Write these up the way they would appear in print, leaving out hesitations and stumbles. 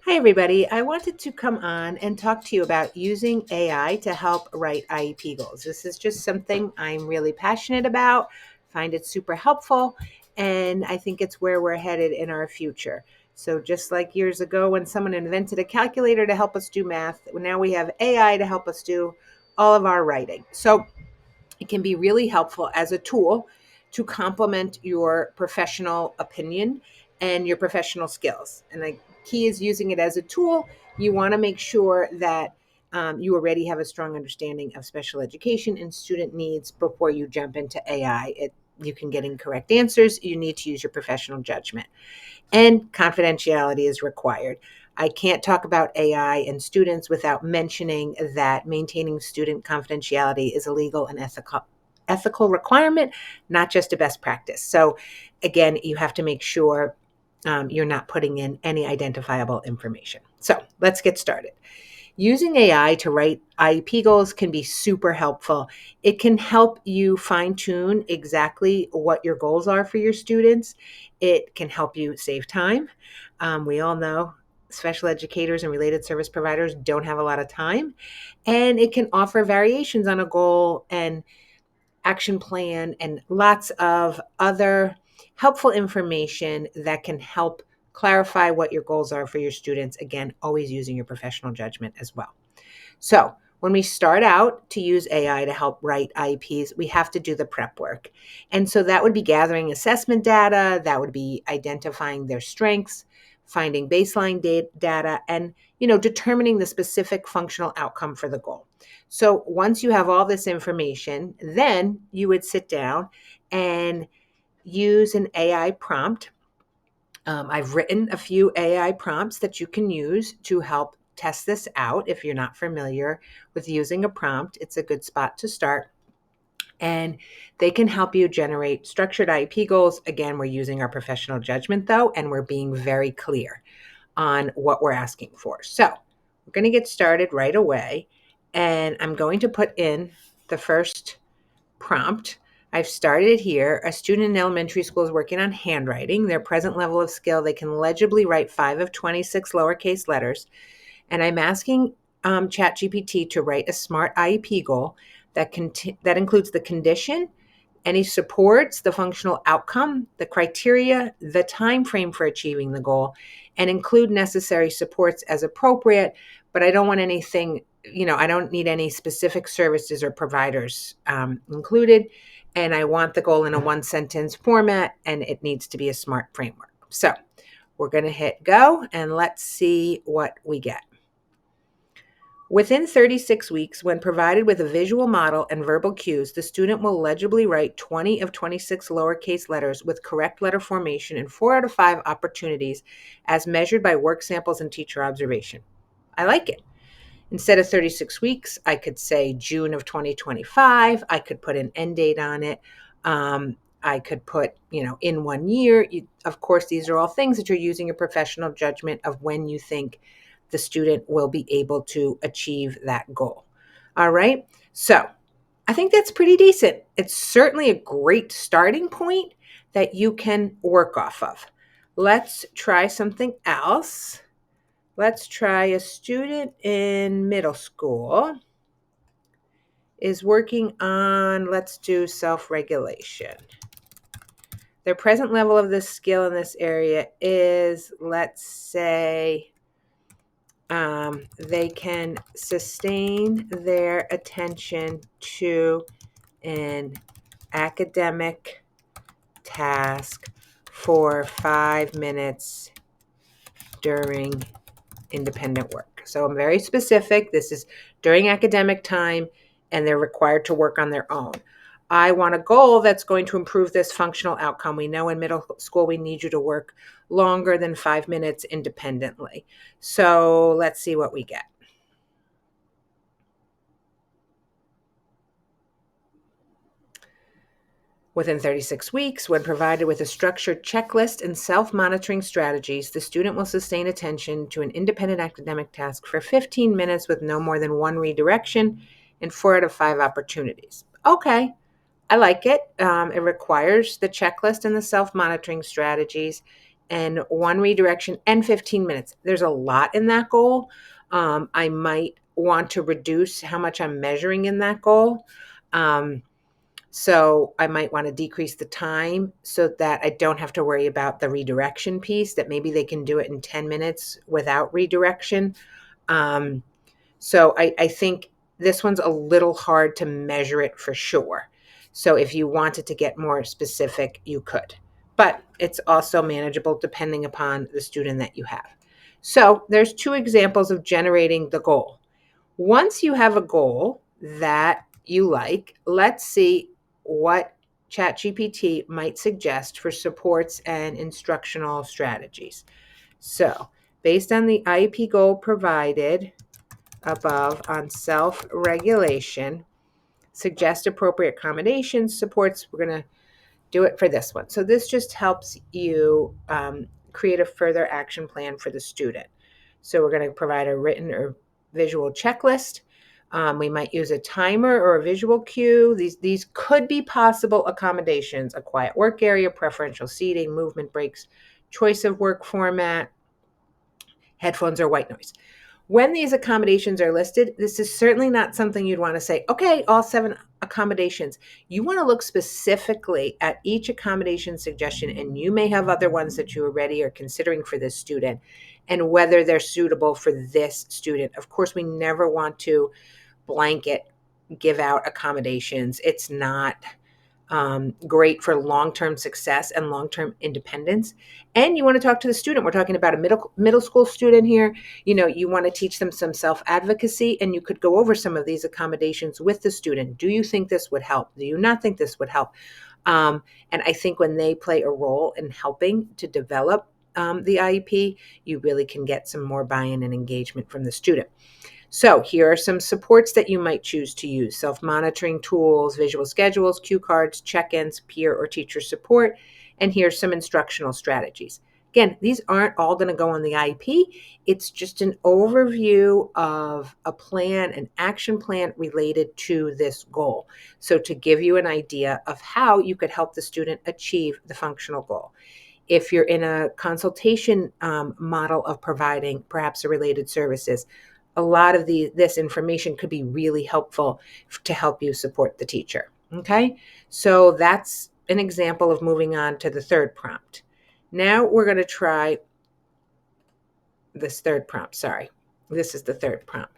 Hi, everybody. I wanted to come on and talk to you about using AI to help write IEP goals. This is just something I'm really passionate about, find it super helpful, and I think it's where we're headed in our future. So, just like years ago when someone invented a calculator to help us do math, now we have AI to help us do all of our writing. So, it can be really helpful as a tool to complement your professional opinion and your professional skills. And the key is using it as a tool. You want to make sure that you already have a strong understanding of special education and student needs before you jump into AI. You can get incorrect answers. You need to use your professional judgment. And confidentiality is required. I can't talk about AI and students without mentioning that maintaining student confidentiality is a legal and ethical requirement, not just a best practice. So, again, you have to make sure you're not putting in any identifiable information. So, let's get started. Using AI to write IEP goals can be super helpful. It can help you fine tune exactly what your goals are for your students. It can help you save time. We all know special educators and related service providers don't have a lot of time. And it can offer variations on a goal and action plan and lots of other helpful information that can help clarify what your goals are for your students. Again, always using your professional judgment as well. So, when we start out to use AI to help write IEPs, we have to do the prep work. And so that would be gathering assessment data, that would be identifying their strengths, finding baseline data, and determining the specific functional outcome for the goal. So once you have all this information, then you would sit down and use an AI prompt. I've written a few AI prompts that you can use to help test this out. If you're not familiar with using a prompt, it's a good spot to start. And they can help you generate structured IEP goals. Again, we're using our professional judgment though, and we're being very clear on what we're asking for. So we're going to get started right away. And I'm going to put in the first prompt. I've started here. A student in elementary school is working on handwriting. Their present level of skill, they can legibly write 5 of 26 lowercase letters. And I'm asking ChatGPT to write a SMART IEP goal that includes the condition, any supports, the functional outcome, the criteria, the time frame for achieving the goal, and include necessary supports as appropriate. But I don't want anything, I don't need any specific services or providers included. And I want the goal in a one sentence format, and it needs to be a SMART framework. So we're going to hit go and let's see what we get. Within 36 weeks, when provided with a visual model and verbal cues, the student will legibly write 20 of 26 lowercase letters with correct letter formation in 4 out of 5 opportunities as measured by work samples and teacher observation. I like it. Instead of 36 weeks, I could say June of 2025. I could put an end date on it. I could put, in 1 year. Of course, these are all things that you're using your professional judgment of when you think the student will be able to achieve that goal. All right. So I think that's pretty decent. It's certainly a great starting point that you can work off of. Let's try something else. Let's try a student in middle school is working on, let's do self-regulation. Their present level of this skill in this area is, let's say, they can sustain their attention to an academic task for 5 minutes during independent work. So I'm very specific. This is during academic time, and they're required to work on their own. I want a goal that's going to improve this functional outcome. We know in middle school we need you to work longer than 5 minutes independently. So let's see what we get. Within 36 weeks, when provided with a structured checklist and self-monitoring strategies, the student will sustain attention to an independent academic task for 15 minutes with no more than 1 redirection and 4 out of 5 opportunities. Okay, I like it. It requires the checklist and the self-monitoring strategies, and 1 redirection and 15 minutes. There's a lot in that goal. I might want to reduce how much I'm measuring in that goal. So I might want to decrease the time so that I don't have to worry about the redirection piece, that maybe they can do it in 10 minutes without redirection. So I think this one's a little hard to measure it for sure. So if you wanted to get more specific, you could. But it's also manageable depending upon the student that you have. So there's 2 examples of generating the goal. Once you have a goal that you like, let's see what ChatGPT might suggest for supports and instructional strategies. So, based on the IEP goal provided above on self-regulation, suggest appropriate accommodations, supports. We're going to do it for this one. So this just helps you create a further action plan for the student. So we're going to provide a written or visual checklist. We might use a timer or a visual cue. These could be possible accommodations: a quiet work area, preferential seating, movement breaks, choice of work format, headphones or white noise. When these accommodations are listed, this is certainly not something you'd want to say, okay, all 7 accommodations. You want to look specifically at each accommodation suggestion, and you may have other ones that you already are considering for this student and whether they're suitable for this student. Of course, we never want to blanket give out accommodations. It's not great for long-term success and long-term independence. And you want to talk to the student. We're talking about a middle school student here. You want to teach them some self-advocacy, and you could go over some of these accommodations with the student. Do you think this would help? Do you not think this would help? And I think when they play a role in helping to develop the IEP, you really can get some more buy-in and engagement from the student. So here are some supports that you might choose to use: self-monitoring tools, visual schedules, cue cards, check-ins, peer or teacher support, and here's some instructional strategies. Again, these aren't all going to go on the IEP. It's just an overview of a plan, an action plan related to this goal. So to give you an idea of how you could help the student achieve the functional goal. If you're in a consultation model of providing perhaps a related services, a lot of this information could be really helpful to help you support the teacher. Okay, so that's an example of moving on to the third prompt. Now we're going to try this third prompt. Sorry, this is the third prompt.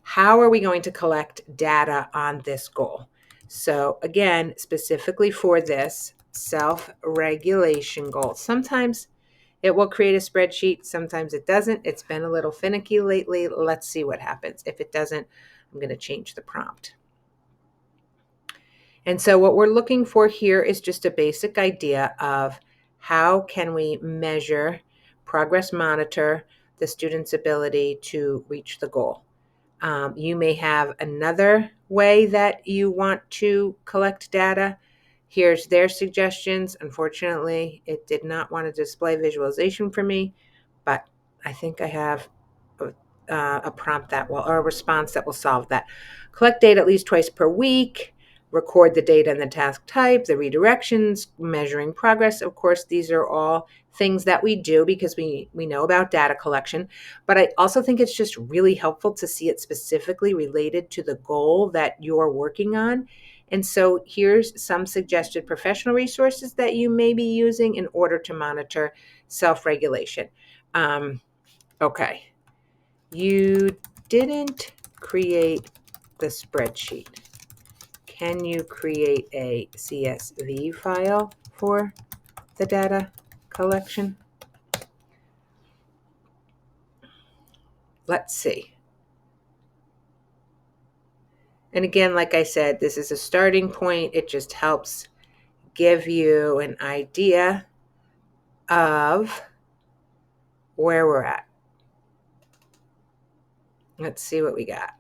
How are we going to collect data on this goal? So again, specifically for this self-regulation goal, sometimes it will create a spreadsheet. Sometimes it doesn't. It's been a little finicky lately. Let's see what happens. If it doesn't, I'm going to change the prompt. And so what we're looking for here is just a basic idea of how can we measure, progress monitor the student's ability to reach the goal. You may have another way that you want to collect data. Here's their suggestions. Unfortunately, it did not want to display visualization for me, but I think I have a prompt that will, or a response that will solve that. Collect data at least twice per week. Record the data and the task type, the redirections, measuring progress. Of course, these are all things that we do because we know about data collection. But I also think it's just really helpful to see it specifically related to the goal that you're working on. And so here's some suggested professional resources that you may be using in order to monitor self-regulation. Okay, you didn't create the spreadsheet. Can you create a CSV file for the data collection? Let's see. And again, like I said, this is a starting point. It just helps give you an idea of where we're at. Let's see what we got.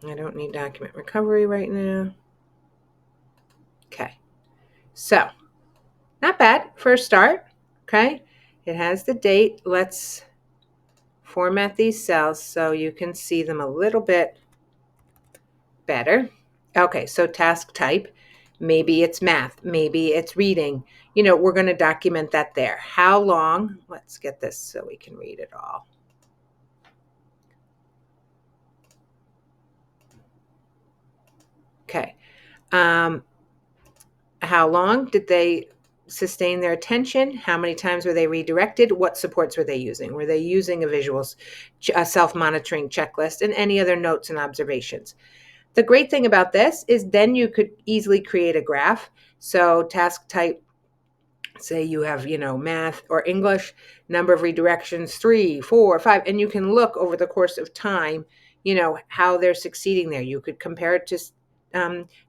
I don't need document recovery right now. Okay. So, not bad for a start. Okay. It has the date. Let's format these cells so you can see them a little bit better. Okay, so task type. Maybe it's math, maybe it's reading. We're going to document that there. How long? Let's get this so we can read it all. Okay. How long did they sustain their attention? How many times were they redirected? What supports were they using? Were they using a self-monitoring checklist, and any other notes and observations? The great thing about this is then you could easily create a graph. So task type, say you have, math or English, number of redirections, 3, 4, 5, and you can look over the course of time, how they're succeeding there. You could compare it to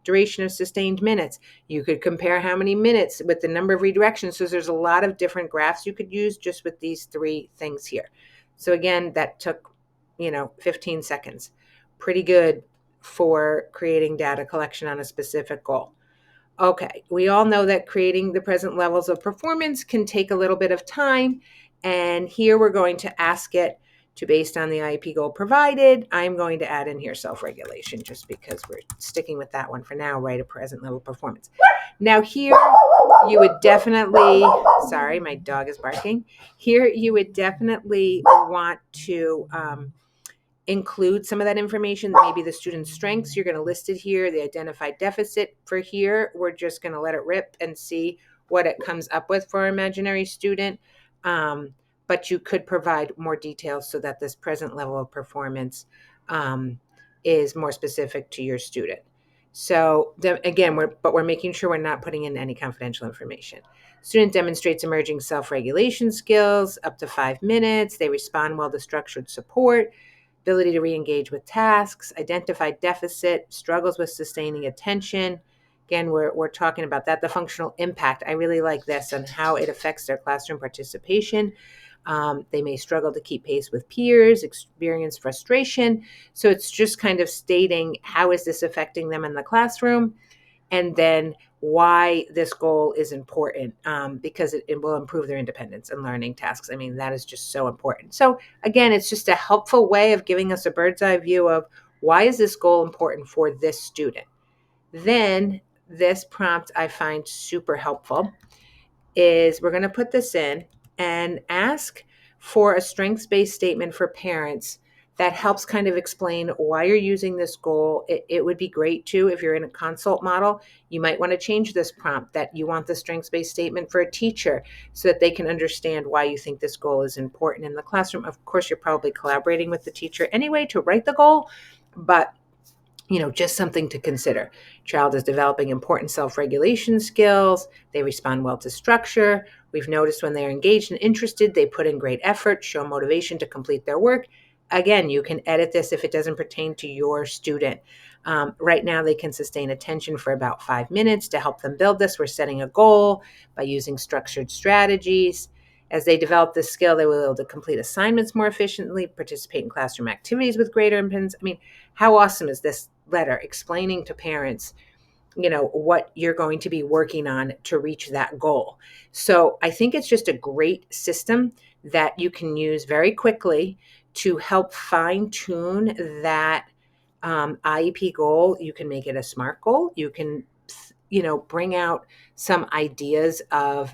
duration of sustained minutes. You could compare how many minutes with the number of redirections. So there's a lot of different graphs you could use just with these 3 things here. So again, that took, 15 seconds. Pretty good for creating data collection on a specific goal. Okay, we all know that creating the present levels of performance can take a little bit of time. And here we're going to ask it to, based on the IEP goal provided, I'm going to add in here self-regulation just because we're sticking with that one for now, right? A present level performance. Now here you would definitely, sorry, my dog is barking. Here you would definitely want to include some of that information, maybe the student's strengths. You're going to list it here. The identified deficit for here, we're just going to let it rip and see what it comes up with for our imaginary student. But you could provide more details so that this present level of performance is more specific to your student. So again, we're making sure we're not putting in any confidential information. Student demonstrates emerging self-regulation skills up to 5 minutes. They respond well to structured support. Ability to re-engage with tasks, identified deficit, struggles with sustaining attention. Again, we're talking about that. The functional impact, I really like this and how it affects their classroom participation. They may struggle to keep pace with peers, experience frustration. So it's just kind of stating how is this affecting them in the classroom, and then why this goal is important, because it will improve their independence and learning tasks. I mean, that is just so important. So again, it's just a helpful way of giving us a bird's eye view of why is this goal important for this student. Then this prompt I find super helpful is we're going to put this in and ask for a strengths-based statement for parents that helps kind of explain why you're using this goal. It would be great too, if you're in a consult model, you might want to change this prompt that you want the strengths-based statement for a teacher so that they can understand why you think this goal is important in the classroom. Of course, you're probably collaborating with the teacher anyway to write the goal, but just something to consider. Child is developing important self-regulation skills. They respond well to structure. We've noticed when they're engaged and interested, they put in great effort, show motivation to complete their work. Again, you can edit this if it doesn't pertain to your student. Right now, they can sustain attention for about 5 minutes. To help them build this, we're setting a goal by using structured strategies. As they develop this skill, they will be able to complete assignments more efficiently, participate in classroom activities with greater independence. I mean, how awesome is this letter explaining to parents, what you're going to be working on to reach that goal? So I think it's just a great system that you can use very quickly to help fine tune that IEP goal. You can make it a SMART goal. You can, bring out some ideas of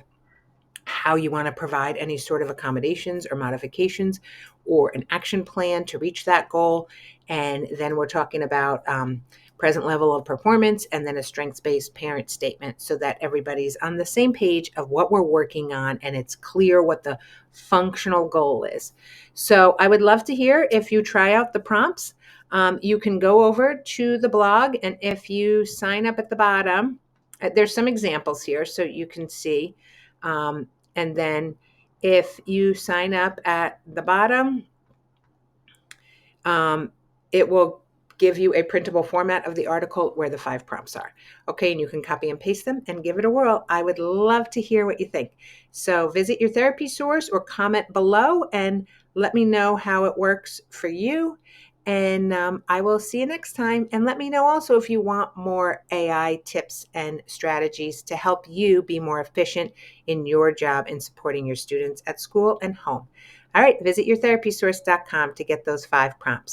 how you want to provide any sort of accommodations or modifications or an action plan to reach that goal. And then we're talking about present level of performance and then a strengths-based parent statement so that everybody's on the same page of what we're working on and it's clear what the functional goal is. So I would love to hear if you try out the prompts. You can go over to the blog, and if you sign up at the bottom, there's some examples here so you can see. And then if you sign up at the bottom, it will give you a printable format of the article where the 5 prompts are. Okay, and you can copy and paste them and give it a whirl. I would love to hear what you think. So visit your therapy source or comment below and let me know how it works for you. And I will see you next time. And let me know also if you want more AI tips and strategies to help you be more efficient in your job in supporting your students at school and home. All right, visit yourtherapysource.com to get those 5 prompts.